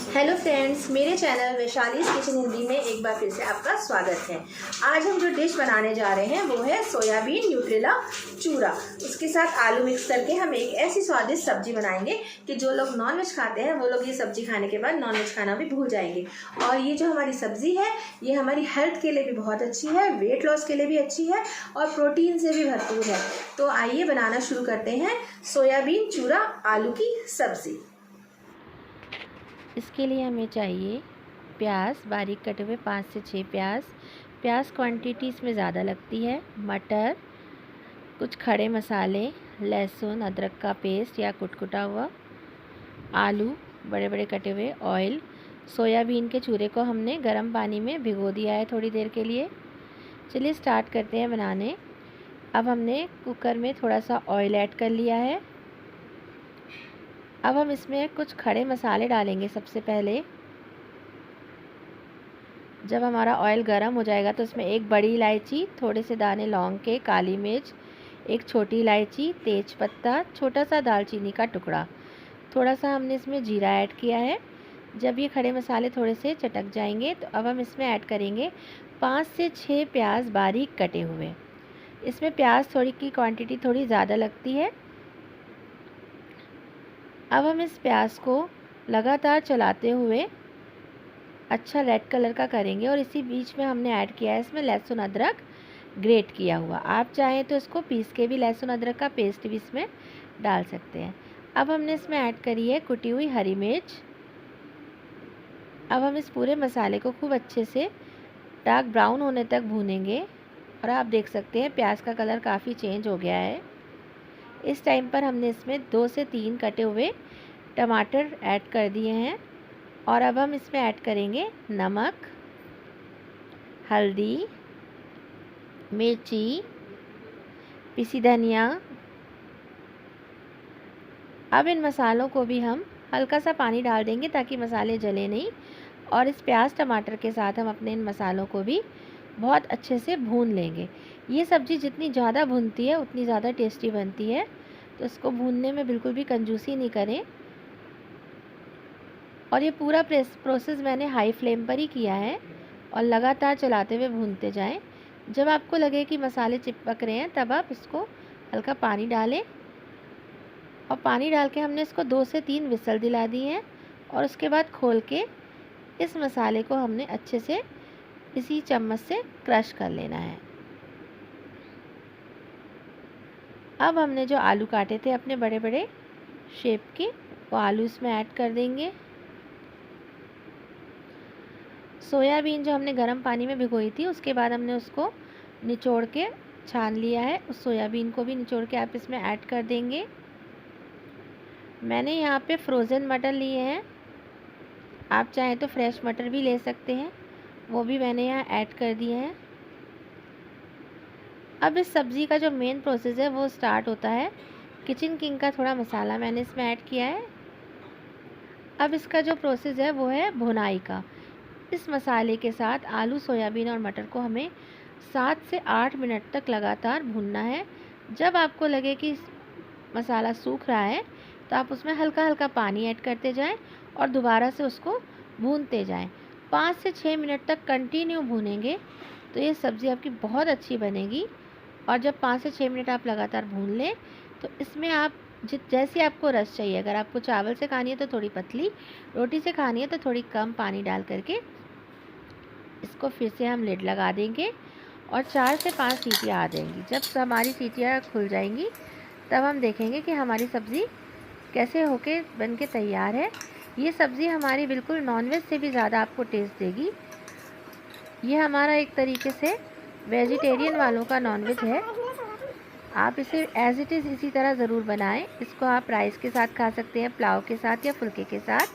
Hello friends, मेरे channel Vaishali's kitchen Hindi में एक बार फिर से आपका स्वागत है। आज हम जो डिश बनाने जा रहे हैं वो है सोयाबीन न्यूट्रेला चूरा। उसके साथ आलू मिक्स करके हम एक ऐसी स्वादिष्ट सब्जी बनाएंगे कि जो लोग नॉनवेज खाते हैं वो लोग ये सब्जी खाने के बाद नॉनवेज खाना भी भूल जाएंगे। और ये जो हमारी सब्जी है ये हमारी हेल्थ के लिए भी बहुत अच्छी है, वेट लॉस के लिए भी अच्छी है और प्रोटीन से भी भरपूर है। तो आइए बनाना शुरू करते हैं सोयाबीन चूरा आलू की सब्जी। इसके लिए हमें चाहिए प्याज, बारीक कटे हुए 5 से 6 प्याज क्वांटिटी इसमें ज़्यादा लगती है, मटर, कुछ खड़े मसाले, लहसुन अदरक का पेस्ट या कुटकुटा हुआ, आलू बड़े बड़े कटे हुए, ऑयल। सोयाबीन के चूरे को हमने गर्म पानी में भिगो दिया है थोड़ी देर के लिए। चलिए स्टार्ट करते हैं बनाने। अब हमने कुकर में थोड़ा सा ऑयल ऐड कर लिया है। अब हम इसमें कुछ खड़े मसाले डालेंगे। सबसे पहले जब हमारा ऑयल गर्म हो जाएगा तो इसमें एक बड़ी इलायची, थोड़े से दाने लौंग के, काली मिर्च, एक छोटी इलायची, तेज पत्ता, छोटा सा दालचीनी का टुकड़ा, थोड़ा सा हमने इसमें जीरा ऐड किया है। जब ये खड़े मसाले थोड़े से चटक जाएंगे तो अब हम इसमें ऐड करेंगे 5 से 6 प्याज बारीक कटे हुए। इसमें प्याज थोड़ी की क्वांटिटी थोड़ी ज़्यादा लगती है। अब हम इस प्याज को लगातार चलाते हुए अच्छा रेड कलर का करेंगे और इसी बीच में हमने ऐड किया है इसमें लहसुन अदरक ग्रेट किया हुआ। आप चाहें तो इसको पीस के भी लहसुन अदरक का पेस्ट भी इसमें डाल सकते हैं। अब हमने इसमें ऐड करी है कुटी हुई हरी मिर्च। अब हम इस पूरे मसाले को खूब अच्छे से डार्क ब्राउन होने तक भूनेंगे और आप देख सकते हैं प्याज का कलर काफ़ी चेंज हो गया है। इस टाइम पर हमने इसमें 2 से 3 कटे हुए टमाटर ऐड कर दिए हैं और अब हम इसमें ऐड करेंगे नमक, हल्दी, मिर्ची, पिसी धनिया। अब इन मसालों को भी हम हल्का सा पानी डाल देंगे ताकि मसाले जले नहीं, और इस प्याज टमाटर के साथ हम अपने इन मसालों को भी बहुत अच्छे से भून लेंगे। ये सब्ज़ी जितनी ज़्यादा भूनती है उतनी ज़्यादा टेस्टी बनती है, तो इसको भूनने में बिल्कुल भी कंजूसी नहीं करें। और ये पूरा प्रोसेस मैंने हाई फ्लेम पर ही किया है और लगातार चलाते हुए भूनते जाएं। जब आपको लगे कि मसाले चिपक रहे हैं तब आप इसको हल्का पानी डालें और पानी डाल के हमने इसको 2 से 3 विसल दिला दी हैं और उसके बाद खोल के इस मसाले को हमने अच्छे से इसी चम्मच से क्रश कर लेना है। अब हमने जो आलू काटे थे अपने बड़े बड़े शेप के, वो आलू इसमें ऐड कर देंगे। सोयाबीन जो हमने गर्म पानी में भिगोई थी उसके बाद हमने उसको निचोड़ के छान लिया है, उस सोयाबीन को भी निचोड़ के आप इसमें ऐड कर देंगे। मैंने यहाँ पे फ्रोज़न मटर लिए हैं, आप चाहें तो फ्रेश मटर भी ले सकते हैं, वो भी मैंने यहाँ ऐड कर दिए हैं। अब इस सब्ज़ी का जो मेन प्रोसेस है वो स्टार्ट होता है। किचन किंग का थोड़ा मसाला मैंने इसमें ऐड किया है। अब इसका जो प्रोसेस है वो है भुनाई का। इस मसाले के साथ आलू, सोयाबीन और मटर को हमें 7 से 8 मिनट तक लगातार भूनना है। जब आपको लगे कि मसाला सूख रहा है तो आप उसमें हल्का हल्का पानी ऐड करते जाएं और दोबारा से उसको भूनते जाएं। 5 से 6 मिनट तक कंटिन्यू भूनेंगे तो ये सब्ज़ी आपकी बहुत अच्छी बनेगी। और जब 5 से 6 मिनट आप लगातार भून लें तो इसमें आप जैसी आपको रस चाहिए, अगर आपको चावल से खानी है तो थोड़ी पतली, रोटी से खानी है तो थोड़ी कम पानी डाल करके इसको फिर से हम लिड लगा देंगे और 4 से 5 सीटियाँ आ जाएंगी। जब हमारी सीटियाँ खुल जाएंगी तब हम देखेंगे कि हमारी सब्ज़ी कैसे होके बन के तैयार है। ये सब्ज़ी हमारी बिल्कुल नॉनवेज से भी ज़्यादा आपको टेस्ट देगी। ये हमारा एक तरीके से वेजिटेरियन वालों का नॉनवेज है। आप इसे एज़ इट इज़ इसी तरह ज़रूर बनाएं। इसको आप राइस के साथ खा सकते हैं, पुलाव के साथ या फुल्के के साथ।